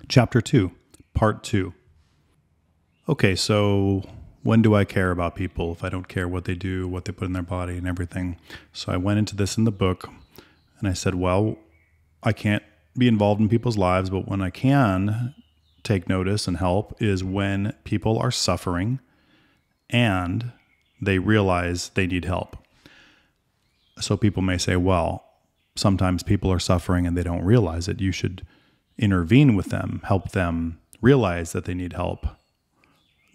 Chapter 2, Part 2. Okay, so when do I care about people if I don't care what they do, what they put in their body and everything? So I went into this in the book and I said, well, I can't be involved in people's lives, but when I can take notice and help is when people are suffering and they realize they need help. So people may say, well, sometimes people are suffering and they don't realize it. You should intervene with them, help them realize that they need help.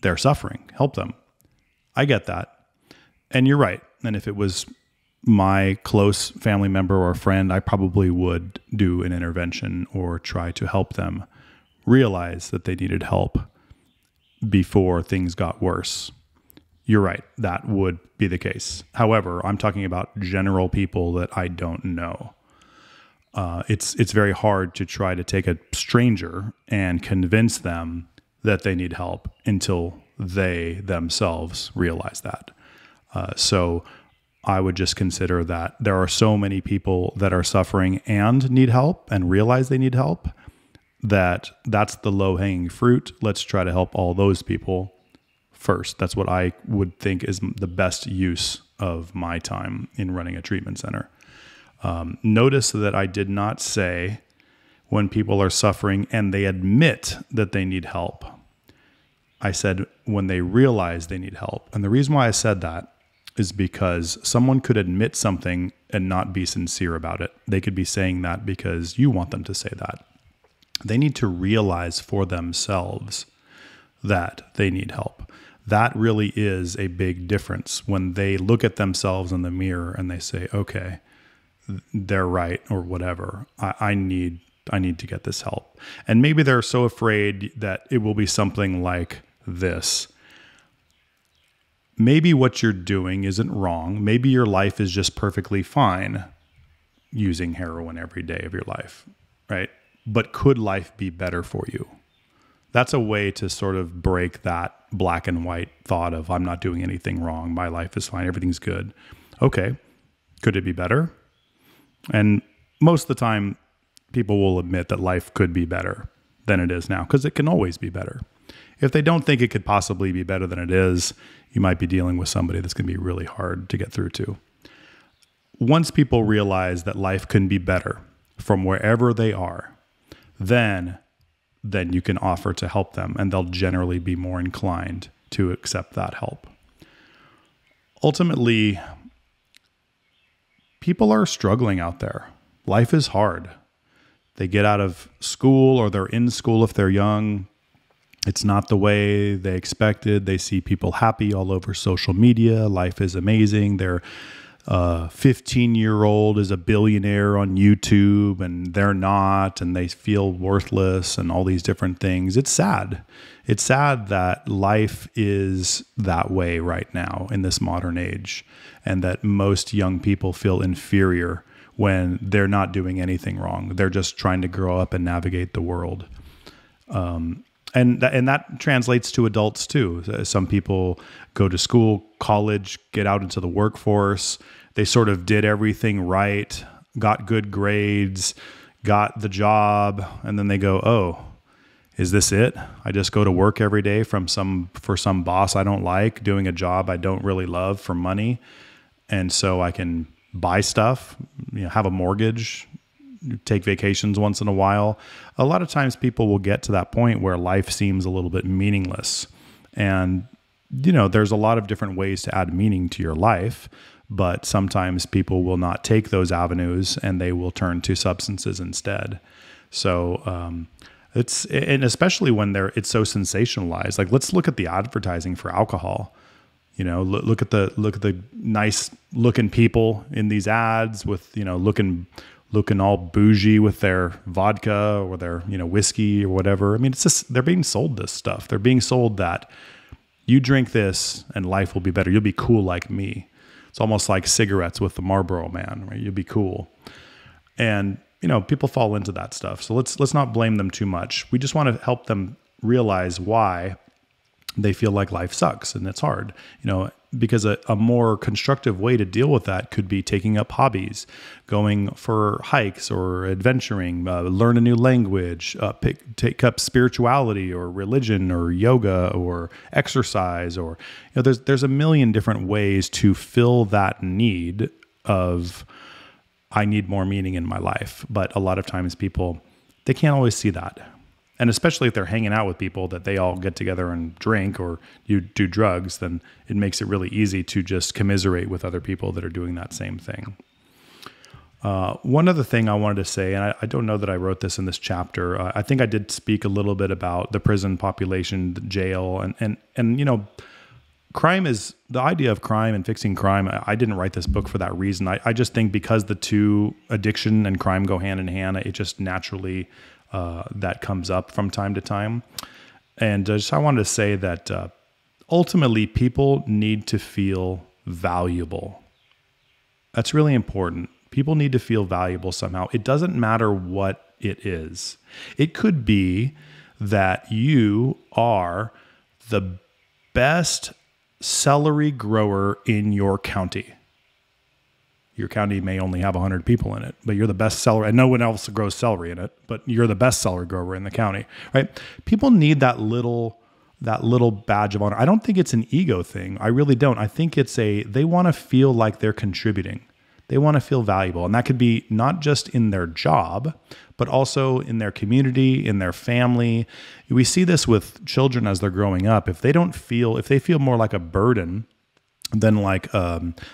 They're suffering, help them. I get that. And you're right. And if it was my close family member or friend, I probably would do an intervention or try to help them realize that they needed help before things got worse. You're right. That would be the case. However, I'm talking about general people that I don't know. It's very hard to try to take a stranger and convince them that they need help until they themselves realize that. So I would just consider that there are so many people that are suffering and need help and realize they need help that's the low-hanging fruit. Let's try to help all those people first. That's what I would think is the best use of my time in running a treatment center. Notice that I did not say when people are suffering and they admit that they need help. I said when they realize they need help. And the reason why I said that is because someone could admit something and not be sincere about it. They could be saying that because you want them to say that. They need to realize for themselves that they need help. That really is a big difference when they look at themselves in the mirror and they say, okay, they're right or whatever. I need to get this help. And maybe they're so afraid that it will be something like this. Maybe what you're doing isn't wrong. Maybe your life is just perfectly fine using heroin every day of your life, right? But could life be better for you? That's a way to sort of break that black and white thought of I'm not doing anything wrong. My life is fine. Everything's good. Okay. Could it be better? And most of the time, people will admit that life could be better than it is now because it can always be better. If they don't think it could possibly be better than it is, you might be dealing with somebody that's going to be really hard to get through to. Once people realize that life can be better from wherever they are, then you can offer to help them, and they'll generally be more inclined to accept that help. Ultimately, people are struggling out there. Life is hard. They get out of school or they're in school if they're young. It's not the way they expected. They see people happy all over social media. Life is amazing. Their 15-year-old is a billionaire on YouTube and they're not, and they feel worthless and all these different things. It's sad. It's sad that life is that way right now in this modern age, and that most young people feel inferior when they're not doing anything wrong. They're just trying to grow up and navigate the world. And that translates to adults too. Some people go to school, college, get out into the workforce. They sort of did everything right, got good grades, got the job, and then they go, oh, is this it? I just go to work every day for some boss I don't like, doing a job I don't really love for money. And so I can buy stuff, have a mortgage, take vacations once in a while. A lot of times people will get to that point where life seems a little bit meaningless. And, there's a lot of different ways to add meaning to your life, but sometimes people will not take those avenues and they will turn to substances instead. So, and especially when it's so sensationalized. Like, let's look at the advertising for alcohol. Look at the nice looking people in these ads with, looking all bougie with their vodka or their, whiskey or whatever. I mean, it's just, they're being sold this stuff. They're being sold that you drink this and life will be better. You'll be cool like me. It's almost like cigarettes with the Marlboro Man, right? You'll be cool. And, people fall into that stuff. So let's not blame them too much. We just want to help them realize why they feel like life sucks and it's hard. because a more constructive way to deal with that could be taking up hobbies, going for hikes or adventuring, learn a new language, take up spirituality or religion or yoga or exercise, or there's a million different ways to fill that need of, I need more meaning in my life. But a lot of times people, they can't always see that. And especially if they're hanging out with people that they all get together and drink or you do drugs, then it makes it really easy to just commiserate with other people that are doing that same thing. One other thing I wanted to say, and I don't know that I wrote this in this chapter. I think I did speak a little bit about the prison population, the jail, and crime is the idea of crime and fixing crime. I didn't write this book for that reason. I just think because the two, addiction and crime, go hand in hand, it just naturally that comes up from time to time. And I wanted to say that ultimately people need to feel valuable. That's really important. People need to feel valuable somehow. It doesn't matter what it is. It could be that you are the best celery grower in your county. Your county may only have 100 people in it, but you're the best celery, and no one else grows celery in it, but you're the best celery grower in the county, right? People need that little badge of honor. I don't think it's an ego thing. I really don't. I think they want to feel like they're contributing. They want to feel valuable. And that could be not just in their job, but also in their community, in their family. We see this with children as they're growing up. If they feel more like a burden than like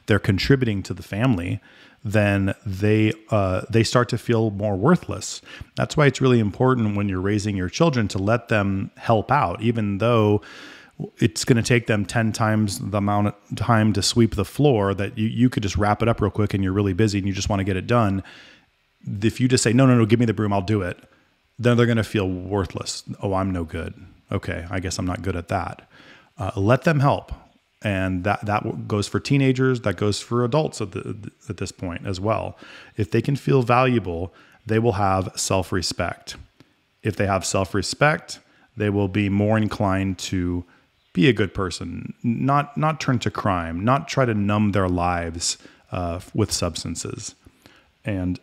they're contributing to the family, then they start to feel more worthless. That's why it's really important when you're raising your children to let them help out, even though it's going to take them 10 times the amount of time to sweep the floor, that you could just wrap it up real quick and you're really busy and you just want to get it done. If you just say, no, give me the broom, I'll do it, then they're going to feel worthless. Oh, I'm no good. Okay, I guess I'm not good at that. Let them help. And that goes for teenagers, that goes for adults at this point as well. If they can feel valuable, they will have self-respect. If they have self-respect, they will be more inclined to be a good person, not turn to crime, not try to numb their lives with substances. And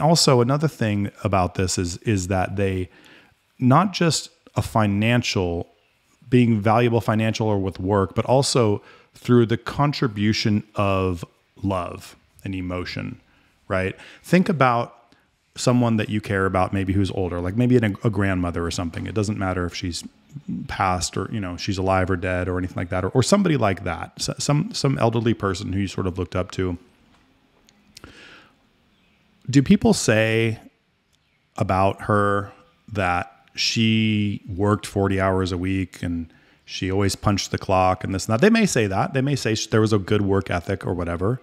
also another thing about this is that they, not just a financial, being valuable financial or with work, but also through the contribution of love and emotion, right? Think about someone that you care about, maybe who's older, like maybe a grandmother or something. It doesn't matter if she's passed or, she's alive or dead or anything like that, or somebody like that, some elderly person who you sort of looked up to. Do people say about her that she worked 40 hours a week and she always punched the clock and this and that? They may say that. They may say there was a good work ethic or whatever.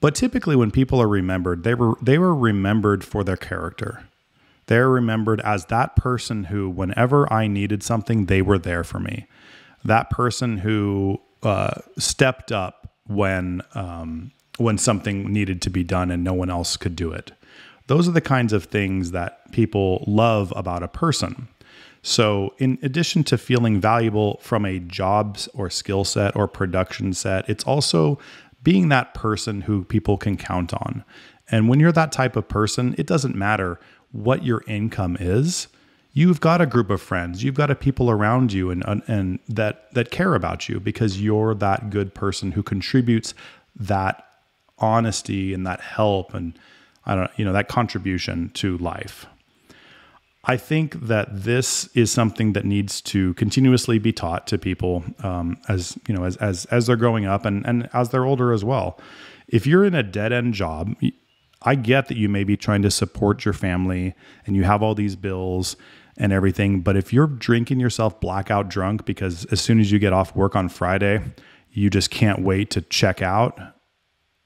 But typically when people are remembered, they were remembered for their character. They're remembered as that person who, whenever I needed something, they were there for me. That person who stepped up when something needed to be done and no one else could do it. Those are the kinds of things that people love about a person. So in addition to feeling valuable from a jobs or skill set or production set, it's also being that person who people can count on. And when you're that type of person, it doesn't matter what your income is. You've got a group of friends, you've got people around you and that care about you because you're that good person who contributes that honesty and that help and that contribution to life. I think that this is something that needs to continuously be taught to people as they're growing up and as they're older as well. If you're in a dead-end job, I get that you may be trying to support your family and you have all these bills and everything, but if you're drinking yourself blackout drunk because as soon as you get off work on Friday, you just can't wait to check out,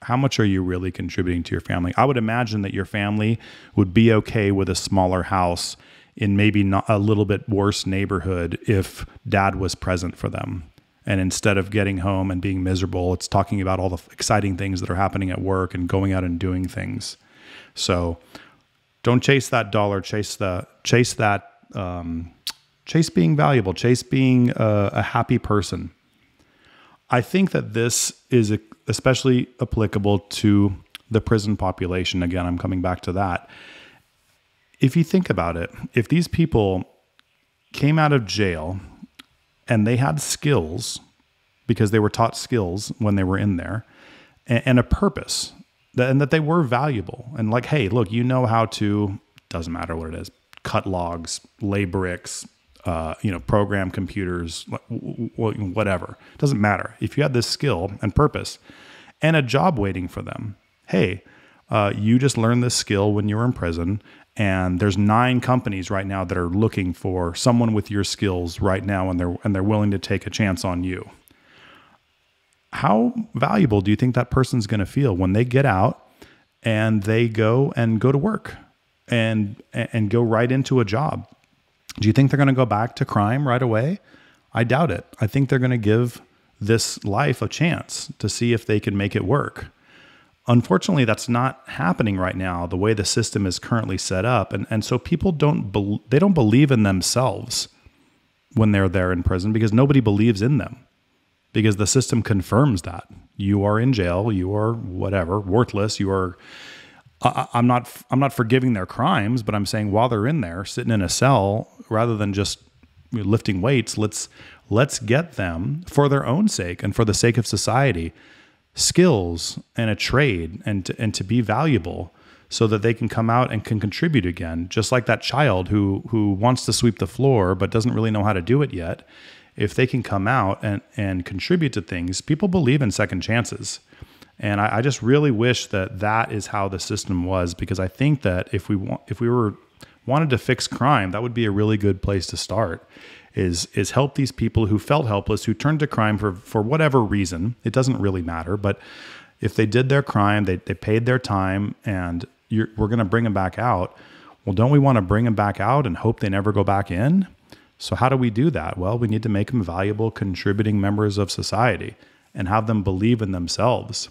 how much are you really contributing to your family? I would imagine that your family would be okay with a smaller house in maybe not a little bit worse neighborhood if dad was present for them. And instead of getting home and being miserable, it's talking about all the exciting things that are happening at work and going out and doing things. So don't chase that dollar, chase being valuable, chase being a happy person. I think that this is especially applicable to the prison population. Again, I'm coming back to that. If you think about it, if these people came out of jail and they had skills because they were taught skills when they were in there and a purpose and that they were valuable and like, hey, look, you know how to, doesn't matter what it is, cut logs, lay bricks, program computers, whatever. It doesn't matter. If you had this skill and purpose and a job waiting for them, hey, you just learned this skill when you were in prison, and there's 9 companies right now that are looking for someone with your skills right now, and they're willing to take a chance on you. How valuable do you think that person's going to feel when they get out and they go to work and go right into a job? Do you think they're going to go back to crime right away? I doubt it. I think they're going to give this life a chance to see if they can make it work. Unfortunately, that's not happening right now, the way the system is currently set up. And so people don't believe in themselves when they're there in prison because nobody believes in them, because the system confirms that you are in jail, you are whatever, worthless, you are. I'm not forgiving their crimes, but I'm saying while they're in there, sitting in a cell, rather than just lifting weights, let's get them, for their own sake and for the sake of society, skills and a trade and to be valuable, so that they can come out and can contribute again. Just like that child who wants to sweep the floor but doesn't really know how to do it yet. If they can come out and contribute to things, people believe in second chances. And I just really wish that is how the system was, because I think that if we wanted to fix crime, that would be a really good place to start, is help these people who felt helpless, who turned to crime for whatever reason. It doesn't really matter, but if they did their crime, they paid their time, and we're going to bring them back out. Well, don't we want to bring them back out and hope they never go back in? So how do we do that? Well, we need to make them valuable, contributing members of society and have them believe in themselves.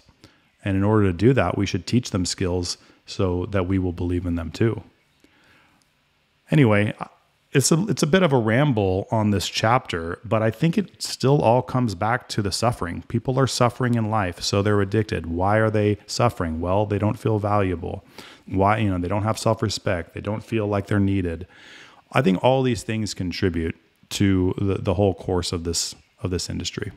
And in order to do that, we should teach them skills so that we will believe in them too. Anyway, it's a bit of a ramble on this chapter, but I think it still all comes back to the suffering. People are suffering in life, so they're addicted. Why are they suffering? Well, they don't feel valuable. Why? They don't have self-respect. They don't feel like they're needed. I think all these things contribute to the whole course of this industry.